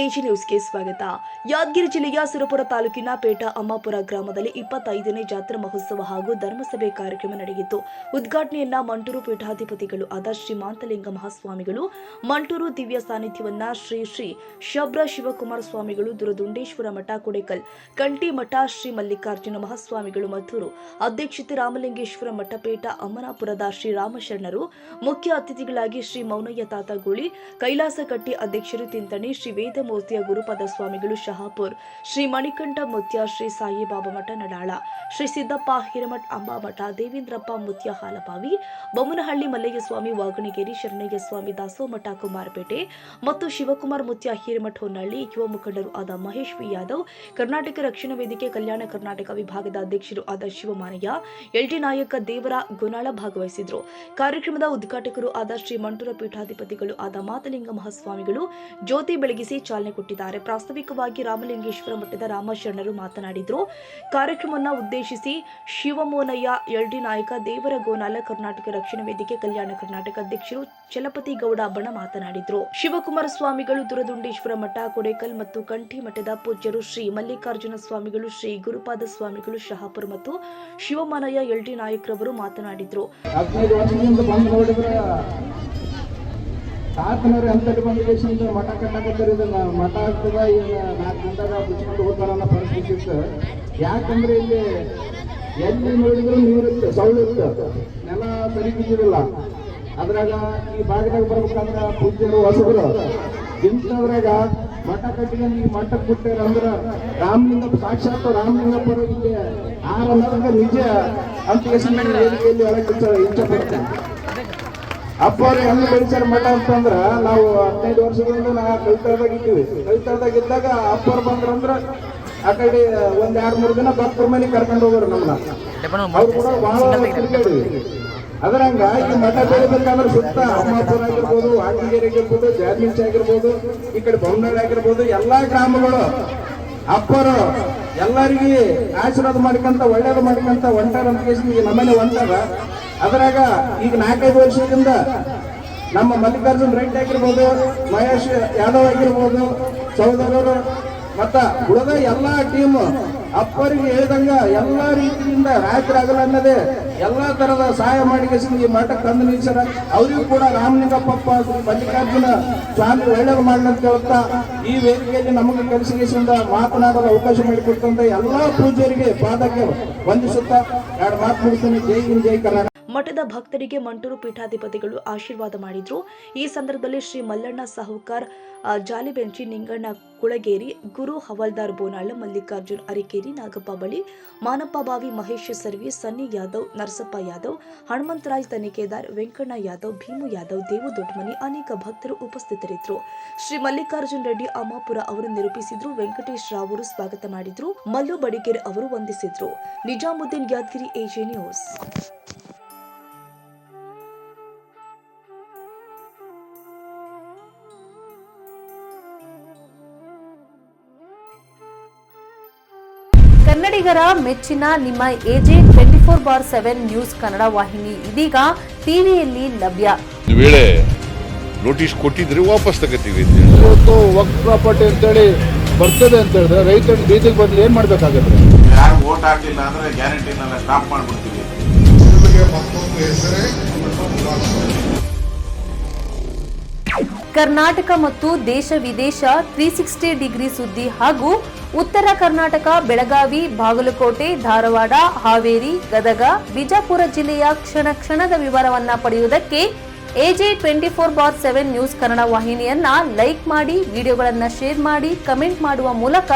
AG ನ್ಯೂಸ್ಗೆ ಸ್ವಾಗತ. ಯಾದಗಿರಿ ಜಿಲ್ಲೆಯ ಸುರಪುರ ತಾಲೂಕಿನ ಪೇಟ ಅಮ್ಮಾಪುರ ಗ್ರಾಮದಲ್ಲಿ 25ನೇ ಜಾತ್ರಾ ಮಹೋತ್ಸವ ಹಾಗೂ ಧರ್ಮಸಭೆ ಕಾರ್ಯಕ್ರಮ ನಡೆಯಿತು. ಉದ್ಘಾಟನೆಯನ್ನ ಮಂಟೂರು ಪೀಠಾಧಿಪತಿಗಳು ಆದ ಶ್ರೀಮಾಂತಲಿಂಗ ಮಹಾಸ್ವಾಮಿಗಳು, ಮಂಟೂರು ದಿವ್ಯ ಸಾನ್ನಿಧ್ಯವನ್ನ ಶ್ರೀ ಶ್ರೀ ಶಬ್ರ ಶಿವಕುಮಾರ ಸ್ವಾಮಿಗಳು, ದುರದುಂಡೇಶ್ವರ ಮಠ ಕೊಡೆಕಲ್, ಕಂಟಿ ಮಠ ಶ್ರೀ ಮಲ್ಲಿಕಾರ್ಜುನ ಮಹಾಸ್ವಾಮಿಗಳು, ಮದ್ದೂರು ಅಧ್ಯಕ್ಷತೆ ರಾಮಲಿಂಗೇಶ್ವರ ಮಠ ಪೇಟ ಅಮ್ಮನಾಪುರದ ಶ್ರೀ ರಾಮಶರಣರು, ಮುಖ್ಯ ಅತಿಥಿಗಳಾಗಿ ಶ್ರೀ ಮೌನಯ್ಯ ತಾತಗೋಳಿ, ಕೈಲಾಸಕಟ್ಟಿ ಅಧ್ಯಕ್ಷರು ತಿಂತಣಿ, ಶ್ರೀ ವೇದಮೂರ್ತಿಯ ಗುರುಪದ ಸ್ವಾಮಿಗಳು ಶಹಾಪುರ್, ಶ್ರೀ ಮಣಿಕಂಠ ಮುತ್ಯ, ಶ್ರೀ ಸಾಯಿಬಾಬಾ ಮಠ ನಡಾಳ, ಶ್ರೀ ಸಿದ್ದಪ್ಪ ಹಿರೇಮಠ್ ಅಂಬಾಮಠ, ದೇವೇಂದ್ರಪ್ಪ ಮುತ್ಯ ಹಾಲಪಾವಿ, ಬೊಮ್ಮನಹಳ್ಳಿ ಮಲ್ಲಯ್ಯ ಸ್ವಾಮಿ ವಾಗಣಗೇರಿ, ಶರಣಯ್ಯ ಸ್ವಾಮಿ ದಾಸೋಮಠ ಕುಮಾರಪೇಟೆ ಮತ್ತು ಶಿವಕುಮಾರ್ ಮುತ್ಯ ಹಿರೇಮಠ ಹೊನ್ನಳ್ಳಿ, ಯುವ ಮುಖಂಡರು ಆದ ಮಹೇಶ್ ವಿ ಯಾದವ್, ಕರ್ನಾಟಕ ರಕ್ಷಣಾ ವೇದಿಕೆ ಕಲ್ಯಾಣ ಕರ್ನಾಟಕ ವಿಭಾಗದ ಅಧ್ಯಕ್ಷರು ಆದ ಶಿವಮಾನಯ್ಯ, ಎಲ್ಟಿ ನಾಯಕ ದೇವರ ಗುನಾಳ ಭಾಗವಹಿಸಿದ್ರು. ಕಾರ್ಯಕ್ರಮದ ಉದ್ಘಾಟಕರು ಆದ ಶ್ರೀ ಮಂಟೂರ ಪೀಠಾಧಿಪತಿಗಳು ಆದ ಮಾತಲಿಂಗ ಮಹಾಸ್ವಾಮಿಗಳು ಜ್ಯೋತಿ ಬೆಳಗಿಸಿ ಚಾಲನೆ ಕೊಟ್ಟಿದ್ದಾರೆ. ಪ್ರಾಸ್ತಾವಿಕವಾಗಿ ರಾಮಲಿಂಗೇಶ್ವರ ಮಠದ ರಾಮಶರಣರು ಮಾತನಾಡಿದರು. ಕಾರ್ಯಕ್ರಮವನ್ನು ಉದ್ದೇಶಿಸಿ ಶಿವಮೋನಯ್ಯ, ಎಲ್ಡಿ ನಾಯಕ ದೇವರ ಗೋನಾಲ, ಕರ್ನಾಟಕ ರಕ್ಷಣಾ ವೇದಿಕೆ ಕಲ್ಯಾಣ ಕರ್ನಾಟಕ ಅಧ್ಯಕ್ಷರು ಚಲಪತಿ ಗೌಡ ಬಣ ಮಾತನಾಡಿದರು. ಶಿವಕುಮಾರ ಸ್ವಾಮಿಗಳು, ದುರದುಂಡೇಶ್ವರ ಮಠ ಕೊಡೆಕಲ್ ಮತ್ತು ಕಂಠಿ ಮಠದ ಪೂಜ್ಯರು ಶ್ರೀ ಮಲ್ಲಿಕಾರ್ಜುನ ಸ್ವಾಮಿಗಳು, ಶ್ರೀ ಗುರುಪಾದ ಸ್ವಾಮಿಗಳು ಶಹಾಪುರ ಮತ್ತು ಶಿವಮಾನಯ್ಯ ಎಲ್ಡಿ ನಾಯಕರವರು ಮಾತನಾಡಿದರು. ತಾತನವ್ರು ಅಂತಲ್ಲಿ ಬಂದ ಮಠ ಕಟ್ಟಕತ್ತರಿ, ಮಠ ಆಗ್ತದ ಈಗ 4 ಗಂಟೆಗೆ ಬಿಚ್ಕೊಂಡು ಹೋಗ್ತಾರ ಅನ್ನೋ ಪರಿಸ್ಥಿತಿ ಇತ್ತು. ಯಾಕಂದ್ರೆ ಇಲ್ಲಿ ಎಲ್ಲಿ ನೋಡಿದ್ರು ನೀರಿತ್ತು, ಸೌಳಿತ್ತು, ನೆಲ ಸರಿ ಬಿದ್ದಿರಲ್ಲ. ಅದ್ರಾಗ ಈ ಭಾಗದಾಗ ಬರ್ಬೇಕಂದ್ರ ಪೂಜ್ಯರು ಹೊಸಬರು ಇಂಥದ್ರಾಗ ಮಠ ಕಟ್ಟಿಕೊಂಡು ಈ ಮಠಕ್ಕೆ ಬಿಟ್ಟಾರ ಅಂದ್ರೆ ರಾಮಲಿಂಗ ಸಾಕ್ಷಾತ್ ರಾಮಲಿಂಗಪ್ಪರು ಇಲ್ಲಿ ಅನ್ನೋದಾಗ ನಿಜ ಅಂತ ವೇದಿಕೆಯಲ್ಲಿ ಒಳಗೆ ಇಷ್ಟಪಡ್ತೇನೆ. ಅಪ್ಪವ್ರು ಹೆಂಗ್ ಬೆಳೆಸಾರ ಮಠ ಅಂತಂದ್ರ ನಾವು 15 ವರ್ಷಗಳಿಂದ ನಾ ಕಲಿತಾರದಾಗಿದ್ದೀವಿ. ಕಲಿತಾರದಾಗಿದ್ದಾಗ ಅಪ್ಪವ್ರು ಬಂದ್ರಂದ್ರ ಆ ಕಡೆ 1-2-3 ದಿನ ಭಕ್ತರ ಮನೆ ಕರ್ಕೊಂಡು ಹೋಗೋರು ನಮ್ಮನ್ನ. ಅವ್ರು ಕೂಡ ಬಹಳ ತಿರುಗಾಡಿವಿ. ಅದರಂಗ ಈ ಮಠ ಬೆಳಿಬೇಕಂದ್ರೆ ಸುತ್ತ ಅಮ್ಮಾಪುರ ಆಗಿರ್ಬೋದು, ಆಟಿಗೇರಿ ಆಗಿರ್ಬೋದು, ಜಾರ್ಮಿಂಚ್ ಆಗಿರ್ಬೋದು, ಈ ಕಡೆ ಬೊಮ್ಮನಹಳ್ಳಿ ಆಗಿರ್ಬೋದು, ಎಲ್ಲಾ ಗ್ರಾಮಗಳು ಅಪ್ಪರು ಎಲ್ಲರಿಗೆ ಆಶೀರ್ವಾದ ಮಾಡ್ಕೊಂತ ಒಳ್ಳೇದು ಮಾಡ್ಕೊಂತ ಹೊಂಟಾರ ಅಂತ ಕೇಳಿ ನಮ್ಮನೆ ಹೊಂಟಾರ. ಅದರಾಗ ಈಗ 4-5 ವರ್ಷದಿಂದ ನಮ್ಮ ಮಲ್ಲಿಕಾರ್ಜುನ್ ರೆಡ್ಡಿ ಆಗಿರ್ಬೋದು, ಮಹೇಶ್ ಯಾದವ್ ಆಗಿರ್ಬೋದು, ಸಹೋದರರು ಮತ್ತ ಉಳಿದ ಎಲ್ಲಾ ಟೀಮ್ ಅಪ್ಪರಿಗೆ ಹೇಳಿದಂಗ ಎಲ್ಲಾ ರೀತಿಯಿಂದ ರಾತ್ರಿ ಆಗಲ್ಲ ಅನ್ನೋದೇ ಎಲ್ಲಾ ತರದ ಸಹಾಯ ಮಾಡಿ ಈ ಮಠಕ್ಕೆ ತಂದು ನಿಲ್ಸಾರ. ಅವರಿಗೂ ಕೂಡ ರಾಮಲಿಂಗಪ್ಪ ಮಲ್ಲಿಕಾರ್ಜುನ ಸ್ವಾಮಿ ಒಳ್ಳೇದು ಮಾಡ್ಲಂತ ಹೇಳ್ತಾ ಈ ವೇದಿಕೆಯಲ್ಲಿ ನಮಗೆ ಕೆಲಸದಿಂದ ಮಾತನಾಡಲು ಅವಕಾಶ ಮಾಡಿಕೊಡ್ತಂತ ಎಲ್ಲಾ ಪೂಜ್ಯರಿಗೆ ಪಾದಕ್ಕೆ ವಂದಿಸುತ್ತಾ 2 ಮಾತು ಮುಗಿಸ್ತೀನಿ. ಜೈ ಹಿಂದ್, ಜೈ ಕರ್ನಾಟಕ. ಮಠದ ಭಕ್ತರಿಗೆ ಮಂಟೂರು ಪೀಠಾಧಿಪತಿಗಳು ಆಶೀರ್ವಾದ ಮಾಡಿದ್ರು. ಈ ಸಂದರ್ಭದಲ್ಲಿ ಶ್ರೀ ಮಲ್ಲಣ್ಣ ಸಾಹುಕಾರ್, ಜಾಲಿಬೆಂಚಿ, ನಿಂಗಣ್ಣ ಕುಳಗೇರಿ, ಗುರು ಹವಲ್ದಾರ್ ಬೋನಾಳ, ಮಲ್ಲಿಕಾರ್ಜುನ್ ಅರಿಕೇರಿ, ನಾಗಪ್ಪ ಬಳಿ, ಮಾನಪ್ಪ ಬಾವಿ, ಮಹೇಶ್ ಸರ್ವಿ, ಸನ್ನಿ ಯಾದವ್, ನರಸಪ್ಪ ಯಾದವ್, ಹನುಮಂತರಾಜ್ ತನಿಖೇದಾರ್, ವೆಂಕಣ್ಣ ಯಾದವ್, ಭೀಮು ಯಾದವ್, ದೇವು ದೊಡ್ಡಮನಿ ಅನೇಕ ಭಕ್ತರು ಉಪಸ್ಥಿತರಿದ್ದರು. ಶ್ರೀ ಮಲ್ಲಿಕಾರ್ಜುನ್ ರೆಡ್ಡಿ ಅಮ್ಮಾಪುರ ಅವರು ನಿರೂಪಿಸಿದ್ರು. ವೆಂಕಟೇಶ್ ರಾವ್ ಅವರು ಸ್ವಾಗತ ಮಾಡಿದ್ರು. ಮಲ್ಲು ಬಡಿಗೇರ್ ಅವರು ವಂದಿಸಿದ್ರು. Nizamuddin, Yadagiri, AJ news. ಕನ್ನಡಿಗರ ಮೆಚ್ಚಿನ ನಿಮ್ಮ ಎಜೆ 24/7 ನ್ಯೂಸ್ ಕನ್ನಡ ವಾಹಿನಿ ಇದೀಗ ಟಿವಿಯಲ್ಲಿ ಲಭ್ಯ. ವೇಳೆ ನೋಟಿಸ್ ಕೊಟ್ಟಿದ್ರೆ ವಾಪಸ್ ತಗೋತೀವಿ. ಇವತ್ತು ವಕ್ಫ್ ಪ್ರಾಪರ್ಟಿ ಅಂತೇಳಿ ಬರ್ತದೆ ಅಂತ ಹೇಳಿದ್ರೆ ರೈತರು ಬೀದಿಗೆ ಬಂದ್ರೆ ಏನ್ ಮಾಡ್ಬೇಕಾಗತ್ತೆ? ಯಾರು ವೋಟ್ ಹಾಕಿಲ್ಲ ಅಂದ್ರೆ ಗ್ಯಾರಂಟಿನೆಲ್ಲ ಸ್ಟಾಪ್ ಮಾಡ್ಬಿಡ್ತೀವಿ. ಕರ್ನಾಟಕ ಮತ್ತು ದೇಶ ವಿದೇಶ 360 ಡಿಗ್ರಿ ಸುದ್ದಿ ಹಾಗೂ ಉತ್ತರ ಕರ್ನಾಟಕ, ಬೆಳಗಾವಿ, ಬಾಗಲಕೋಟೆ, ಧಾರವಾಡ, ಹಾವೇರಿ, ಗದಗ, ಬಿಜಾಪುರ ಜಿಲ್ಲೆಯ ಕ್ಷಣ ಕ್ಷಣದ ವಿವರವನ್ನ ಪಡೆಯುವುದಕ್ಕೆ ಎಜೆ 24/7 ನ್ಯೂಸ್ ಕನ್ನಡ ವಾಹಿನಿಯನ್ನ ಲೈಕ್ ಮಾಡಿ, ವಿಡಿಯೋಗಳನ್ನ ಶೇರ್ ಮಾಡಿ, ಕಮೆಂಟ್ ಮಾಡುವ ಮೂಲಕ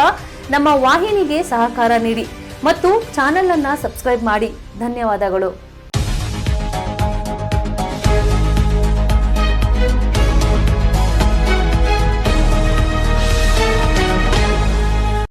ನಮ್ಮ ವಾಹಿನಿಗೆ ಸಹಕಾರ ನೀಡಿ ಮತ್ತು ಚಾನೆಲ್ ಅನ್ನ ಸಬ್ಸ್ಕ್ರೈಬ್ ಮಾಡಿ. ಧನ್ಯವಾದಗಳು.